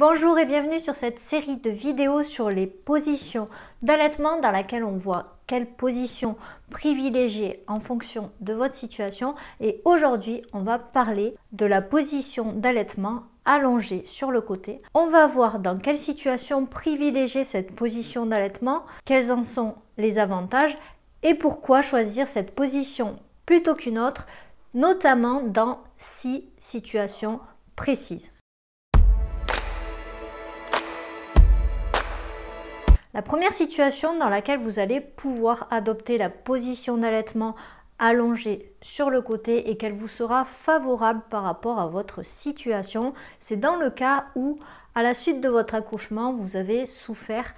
Bonjour et bienvenue sur cette série de vidéos sur les positions d'allaitement dans laquelle on voit quelle position privilégier en fonction de votre situation. Et aujourd'hui, on va parler de la position d'allaitement allongée sur le côté. On va voir dans quelle situation privilégier cette position d'allaitement, quels en sont les avantages et pourquoi choisir cette position plutôt qu'une autre, notamment dans 6 situations précises. La première situation dans laquelle vous allez pouvoir adopter la position d'allaitement allongée sur le côté et qu'elle vous sera favorable par rapport à votre situation, c'est dans le cas où, à la suite de votre accouchement, vous avez souffert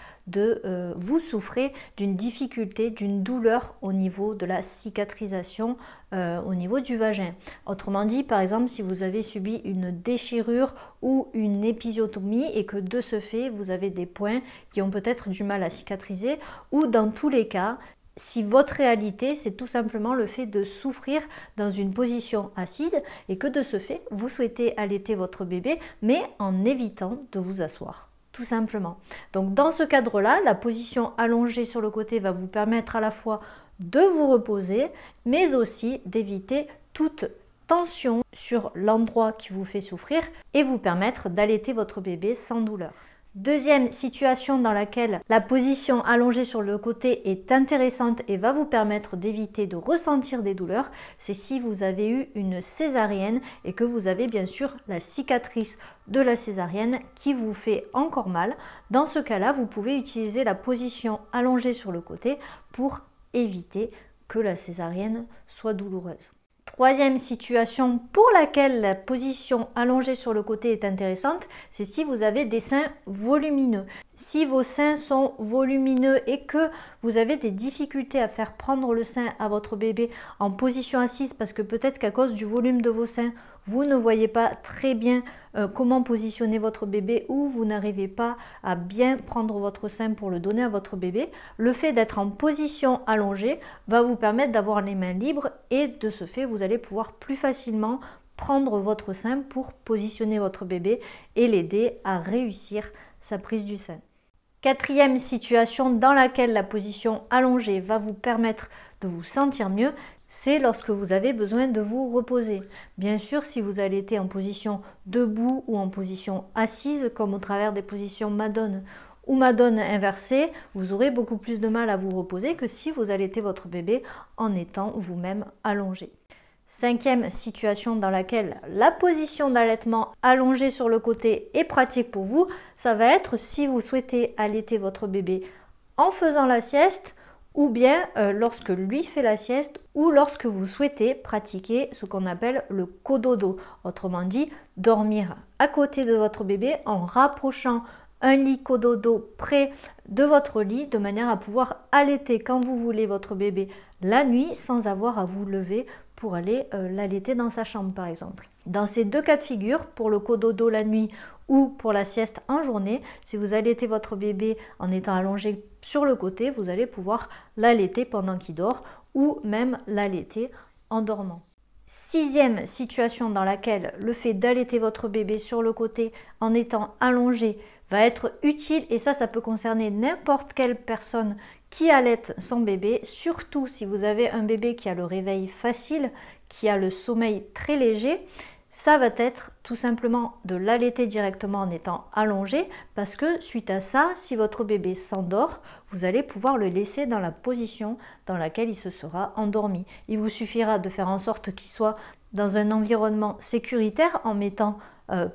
vous souffrez d'une difficulté, d'une douleur au niveau de la cicatrisation au niveau du vagin. Autrement dit, par exemple, si vous avez subi une déchirure ou une épisiotomie et que de ce fait, vous avez des points qui ont peut-être du mal à cicatriser, ou dans tous les cas, si votre réalité, c'est tout simplement le fait de souffrir dans une position assise et que de ce fait, vous souhaitez allaiter votre bébé, mais en évitant de vous asseoir, tout simplement. Donc dans ce cadre-là, la position allongée sur le côté va vous permettre à la fois de vous reposer, mais aussi d'éviter toute tension sur l'endroit qui vous fait souffrir et vous permettre d'allaiter votre bébé sans douleur. Deuxième situation dans laquelle la position allongée sur le côté est intéressante et va vous permettre d'éviter de ressentir des douleurs, c'est si vous avez eu une césarienne et que vous avez bien sûr la cicatrice de la césarienne qui vous fait encore mal. Dans ce cas-là, vous pouvez utiliser la position allongée sur le côté pour éviter que la césarienne soit douloureuse. Troisième situation pour laquelle la position allongée sur le côté est intéressante, c'est si vous avez des seins volumineux. Si vos seins sont volumineux et que vous avez des difficultés à faire prendre le sein à votre bébé en position assise parce que peut-être qu'à cause du volume de vos seins, vous ne voyez pas très bien comment positionner votre bébé ou vous n'arrivez pas à bien prendre votre sein pour le donner à votre bébé, le fait d'être en position allongée va vous permettre d'avoir les mains libres et de ce fait, vous allez pouvoir plus facilement prendre votre sein pour positionner votre bébé et l'aider à réussir sa prise du sein. Quatrième situation dans laquelle la position allongée va vous permettre de vous sentir mieux, c'est lorsque vous avez besoin de vous reposer. Bien sûr, si vous allaitez en position debout ou en position assise, comme au travers des positions Madone ou Madone inversée, vous aurez beaucoup plus de mal à vous reposer que si vous allaitez votre bébé en étant vous-même allongé. Cinquième situation dans laquelle la position d'allaitement allongée sur le côté est pratique pour vous, ça va être si vous souhaitez allaiter votre bébé en faisant la sieste ou bien lorsque lui fait la sieste ou lorsque vous souhaitez pratiquer ce qu'on appelle le cododo. Autrement dit, dormir à côté de votre bébé en rapprochant un lit cododo près de votre lit de manière à pouvoir allaiter quand vous voulez votre bébé la nuit sans avoir à vous lever pour aller l'allaiter dans sa chambre par exemple. Dans ces deux cas de figure, pour le cododo la nuit ou pour la sieste en journée, si vous allaitez votre bébé en étant allongé sur le côté, vous allez pouvoir l'allaiter pendant qu'il dort ou même l'allaiter en dormant. Sixième situation dans laquelle le fait d'allaiter votre bébé sur le côté en étant allongé va être utile, et ça peut concerner n'importe quelle personne qui allaite son bébé, surtout si vous avez un bébé qui a le réveil facile, qui a le sommeil très léger. Ça va être tout simplement de l'allaiter directement en étant allongé parce que suite à ça, si votre bébé s'endort, vous allez pouvoir le laisser dans la position dans laquelle il se sera endormi. Il vous suffira de faire en sorte qu'il soit dans un environnement sécuritaire en mettant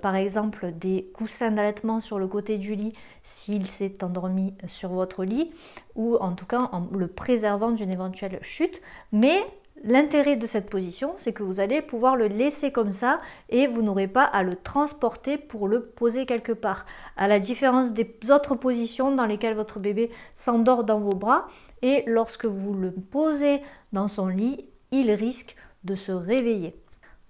par exemple des coussins d'allaitement sur le côté du lit s'il s'est endormi sur votre lit ou en tout cas en le préservant d'une éventuelle chute. Mais l'intérêt de cette position, c'est que vous allez pouvoir le laisser comme ça et vous n'aurez pas à le transporter pour le poser quelque part. À la différence des autres positions dans lesquelles votre bébé s'endort dans vos bras et lorsque vous le posez dans son lit, il risque de se réveiller.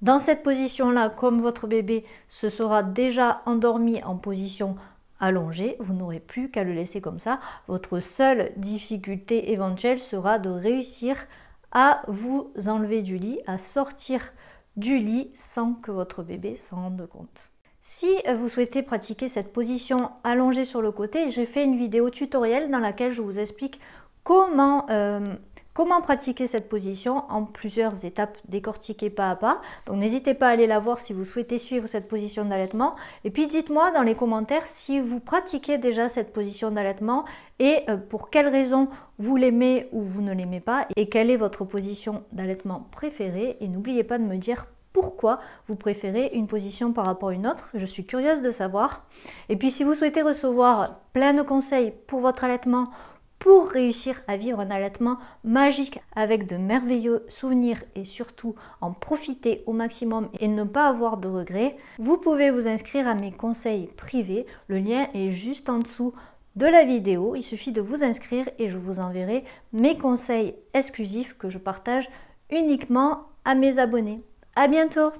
Dans cette position-là, comme votre bébé se sera déjà endormi en position allongée, vous n'aurez plus qu'à le laisser comme ça. Votre seule difficulté éventuelle sera de réussir à vous enlever du lit, à sortir du lit sans que votre bébé s'en rende compte. Si vous souhaitez pratiquer cette position allongée sur le côté, j'ai fait une vidéo tutoriel dans laquelle je vous explique comment pratiquer cette position en plusieurs étapes décortiquées pas à pas. Donc n'hésitez pas à aller la voir si vous souhaitez suivre cette position d'allaitement. Et puis dites-moi dans les commentaires si vous pratiquez déjà cette position d'allaitement et pour quelles raisons vous l'aimez ou vous ne l'aimez pas et quelle est votre position d'allaitement préférée. Et n'oubliez pas de me dire pourquoi vous préférez une position par rapport à une autre. Je suis curieuse de savoir. Et puis si vous souhaitez recevoir plein de conseils pour votre allaitement, pour réussir à vivre un allaitement magique avec de merveilleux souvenirs et surtout en profiter au maximum et ne pas avoir de regrets, vous pouvez vous inscrire à mes conseils privés. Le lien est juste en dessous de la vidéo. Il suffit de vous inscrire et je vous enverrai mes conseils exclusifs que je partage uniquement à mes abonnés. À bientôt!